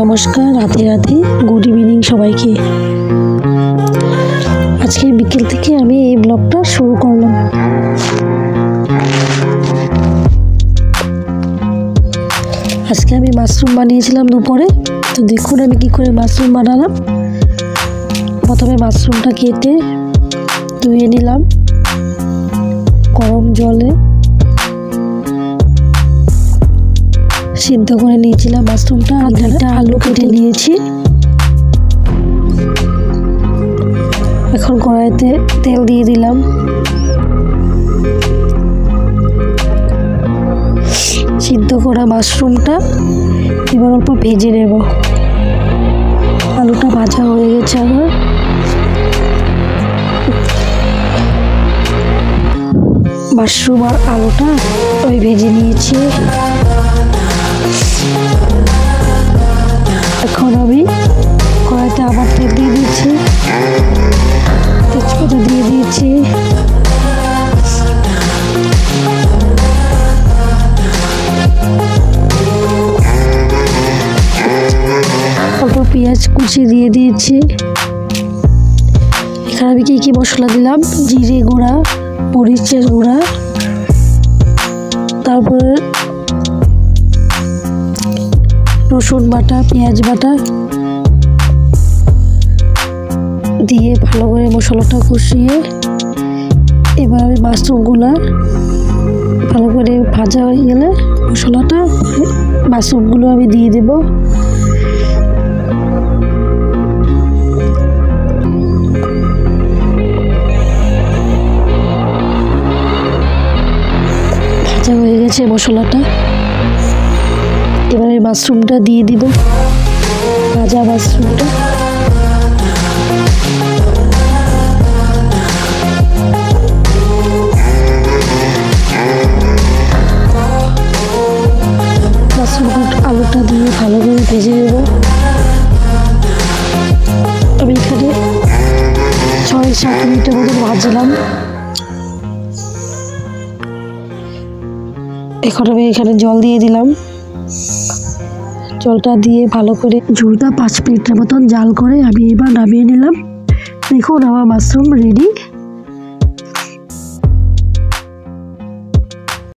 নমস্কার, Radhe Radhe, good evening সবাইকে। আজকে বিকেল থেকে আমি এই ব্লগটা শুরু করলাম। আজকে আমি মাশরুম বানিয়েছিলাম দুপুরে। তো দেখুন আমি কি করে মাশরুম বানালাম। প্রথমে মাশরুমটা কেটে ধুয়ে নিলাম গরম জলে, সিদ্ধ করে নিয়েছিলাম মাশরুমটা। আধা আলু কেটে নিয়েছি। এখন কড়াইতে তেল দিয়ে দিলাম। সিদ্ধ করা মাশরুমটা এবার অল্প ভেজে নেব। আলুটা ভাজা হয়ে গেছে আমার। মাশরুম আর আলুটা ওই ভেজে নিয়েছি। এখন আমি কড়াইতে আবার তেল দিয়ে দিচ্ছি, তেজপাতা দিয়ে দিয়েছি, অল্প পেঁয়াজ কুচি দিয়ে দিয়েছি। এখানে আমি কি মশলা দিলাম, জিরে গুঁড়া, মরিচের গুঁড়া, তারপরে রসুন বাটা, পেঁয়াজ বাটা দিয়ে ভালো করে মশলাটা কষিয়ে এবার আমি মাশরুমগুলো ভালো করে ভাজা হয়ে গেলে মাশরুমগুলো আমি দিয়ে দেব। ভাজা হয়ে গেছে মশলাটা। এবারে মাশরুমটা দিয়ে দিব, ভাজা মাশরুমটা। আলুটা দিয়ে ভালো করে ভেজে নেব। আমি এখানে 6-7 মিনিটের মতো ভাজলাম। এখন আমি এখানে জল দিয়ে দিলাম। জলটা দিয়ে ভালো করে ঝোলটা 5 মিনিটের মতন জাল করে আমি এবার নামিয়ে নিলাম। দেখুন আমার মাশরুম রেডি।